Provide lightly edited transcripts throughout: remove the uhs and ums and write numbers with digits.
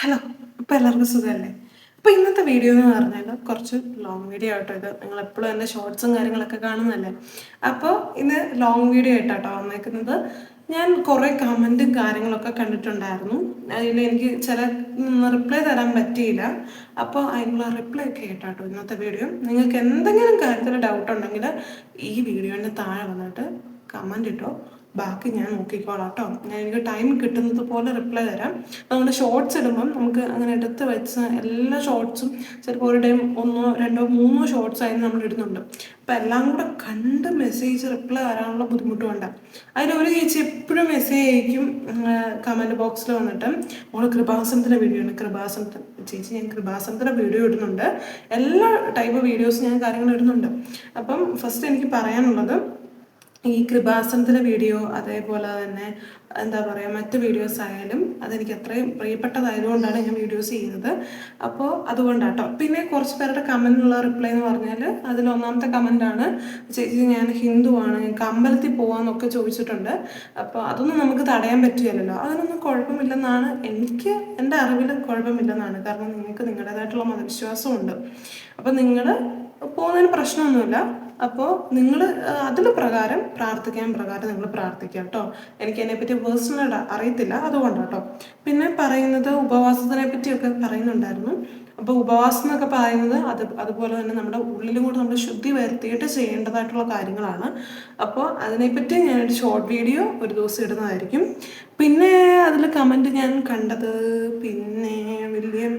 Hello. അപ്പോൾ എല്ലാവർക്കും സുഖമല്ലേ? അപ്പോൾ ഇന്നത്തെ വീഡിയോ എന്ന് പറഞ്ഞാൽ കുറച്ച് ലോങ് വീഡിയോ ആയിട്ടോ. ഇത് നിങ്ങളെപ്പോഴും എൻ്റെ ഷോർട്സും കാര്യങ്ങളൊക്കെ കാണുന്നതല്ലേ. അപ്പോൾ ഇന്ന് ലോങ് വീഡിയോ ആയിട്ടാട്ടോ വന്നേക്കുന്നത്. ഞാൻ കുറേ കമൻറ്റും കാര്യങ്ങളൊക്കെ കണ്ടിട്ടുണ്ടായിരുന്നു. അതിൽ എനിക്ക് ചില റിപ്ലൈ തരാൻ പറ്റിയില്ല. അപ്പോൾ അതിനുള്ള റിപ്ലൈ ഒക്കെ ആയിട്ടാട്ടോ ഇന്നത്തെ വീഡിയോ. നിങ്ങൾക്ക് എന്തെങ്കിലും കാര്യത്തിൽ ഡൗട്ട് ഉണ്ടെങ്കിൽ ഈ വീഡിയോൻ്റെ താഴെ വന്നിട്ട് കമൻറ്റ് ഇട്ടോ. ബാക്കി ഞാൻ നോക്കിക്കോളാം കേട്ടോ. എനിക്ക് ടൈം കിട്ടുന്നത് പോലെ റിപ്ലൈ തരാം. നമ്മുടെ ഷോർട്സ് ഇടുമ്പം നമുക്ക് അങ്ങനെ എടുത്ത് വെച്ച എല്ലാ ഷോർട്സും ചിലപ്പോൾ ഒരു ടൈം 1, 2, 3 ഷോർട്സ് ആയിരുന്നു നമ്മൾ ഇടുന്നുണ്ട്. അപ്പം എല്ലാം കൂടെ കണ്ട് മെസ്സേജ് റിപ്ലൈ വരാനുള്ള ബുദ്ധിമുട്ട് വേണ്ട. അതിലൊരു ചേച്ചി എപ്പോഴും മെസ്സേജ് അയക്കും കമൻറ്റ് ബോക്സിൽ വന്നിട്ട്, നമ്മൾ കൃപാസനത്തിൻ്റെ വീഡിയോ ഉണ്ട്. ചേച്ചി ഞാൻ കൃപാസനത്തിൻ്റെ വീഡിയോ ഇടുന്നുണ്ട്. എല്ലാ ടൈപ്പ് വീഡിയോസും ഞാൻ കാര്യങ്ങൾ ഇടുന്നുണ്ട്. അപ്പം ഫസ്റ്റ് എനിക്ക് പറയാനുള്ളത്, ഈ കൃപാസനത്തിലെ വീഡിയോ അതേപോലെ തന്നെ എന്താ പറയുക മറ്റ് വീഡിയോസ് ആയാലും അതെനിക്ക് അത്രയും പ്രിയപ്പെട്ടതായതുകൊണ്ടാണ് ഞാൻ വീഡിയോസ് ചെയ്യുന്നത്. അപ്പോൾ അതുകൊണ്ടാട്ടോ. പിന്നെ കുറച്ച് പേരുടെ കമൻറ്റിനുള്ള റിപ്ലൈ എന്ന് പറഞ്ഞാൽ അതിൽ ഒന്നാമത്തെ കമൻറ്റാണ്, ചേച്ചി ഞാൻ ഹിന്ദുവാണ്, ഞങ്ങൾക്ക് അമ്പലത്തിൽ പോകാമെന്നൊക്കെ ചോദിച്ചിട്ടുണ്ട്. അപ്പോൾ അതൊന്നും നമുക്ക് തടയാൻ പറ്റുകയില്ലല്ലോ. അതിനൊന്നും കുഴപ്പമില്ലെന്നാണ് എനിക്ക്, എൻ്റെ അറിവിൽ കുഴപ്പമില്ലെന്നാണ്. കാരണം നിങ്ങൾക്ക് നിങ്ങളുടേതായിട്ടുള്ള മതവിശ്വാസമുണ്ട്. അപ്പോൾ നിങ്ങൾ പോകുന്നതിന് പ്രശ്നമൊന്നുമില്ല. അപ്പോൾ നിങ്ങൾ അതിൽ പ്രകാരം പ്രാർത്ഥിക്കാൻ നിങ്ങൾ പ്രാർത്ഥിക്കുക കേട്ടോ. എനിക്ക് അതിനെപ്പറ്റി പേഴ്സണൽ അറിയത്തില്ല, അതുകൊണ്ടാട്ടോ. പിന്നെ പറയുന്നത് ഉപവാസത്തിനെ പറ്റിയൊക്കെ പറയുന്നുണ്ടായിരുന്നു. അപ്പോൾ ഉപവാസം എന്നൊക്കെ പറയുന്നത് അതുപോലെ തന്നെ നമ്മുടെ ഉള്ളിലും കൂടെ നമ്മൾ ശുദ്ധി വരുത്തിയിട്ട് ചെയ്യേണ്ടതായിട്ടുള്ള കാര്യങ്ങളാണ്. അപ്പോൾ അതിനെപ്പറ്റി ഞാനൊരു ഷോർട്ട് വീഡിയോ ഒരു ദിവസം ഇടുന്നതായിരിക്കും. പിന്നെ അതിൽ കമൻറ്റ് ഞാൻ കണ്ടത്, പിന്നെ വലിയ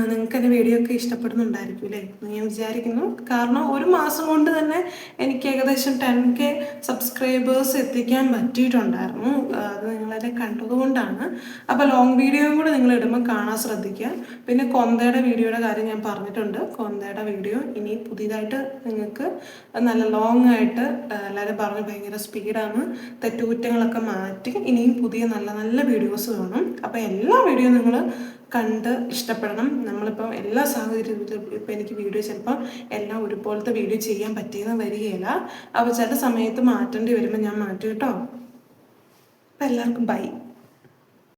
നിങ്ങൾക്ക് എൻ്റെ വീഡിയോ ഒക്കെ ഇഷ്ടപ്പെടുന്നുണ്ടായിരിക്കും അല്ലേ എന്ന് ഞാൻ വിചാരിക്കുന്നു. കാരണം ഒരു മാസം കൊണ്ട് തന്നെ എനിക്ക് ഏകദേശം 10K സബ്സ്ക്രൈബേഴ്സ് എത്തിക്കാൻ പറ്റിയിട്ടുണ്ടായിരുന്നു. അത് നിങ്ങളെ കണ്ടതുകൊണ്ടാണ്. അപ്പോൾ ലോങ് വീഡിയോയും കൂടെ നിങ്ങൾ ഇടുമ്പോൾ കാണാൻ ശ്രദ്ധിക്കുക. പിന്നെ കൊന്തയുടെ വീഡിയോയുടെ കാര്യം ഞാൻ പറഞ്ഞിട്ടുണ്ട്. കൊന്തയുടെ വീഡിയോ ഇനി പുതിയതായിട്ട് നിങ്ങൾക്ക് നല്ല ലോങ് ആയിട്ട് എല്ലാവരും പറഞ്ഞ് ഭയങ്കര സ്പീഡാണ്, തെറ്റുകുറ്റങ്ങളൊക്കെ മാറ്റി ഇനിയും പുതിയ നല്ല നല്ല വീഡിയോസ് വേണം. അപ്പോൾ എല്ലാ വീഡിയോ നിങ്ങൾ കണ്ട് ഇഷ്ടപ്പെടണം. നമ്മളിപ്പോൾ എല്ലാ സാഹചര്യത്തിലും ഇപ്പോൾ എനിക്ക് വീഡിയോ ചിലപ്പോൾ എല്ലാം ഒരുപോലത്തെ വീഡിയോ ചെയ്യാൻ പറ്റിയെന്ന് വരികയില്ല. അപ്പോൾ ചില സമയത്ത് മാറ്റേണ്ടി വരുമ്പോൾ ഞാൻ മാറ്റും കേട്ടോ. അപ്പോൾ എല്ലാവർക്കും ബൈ.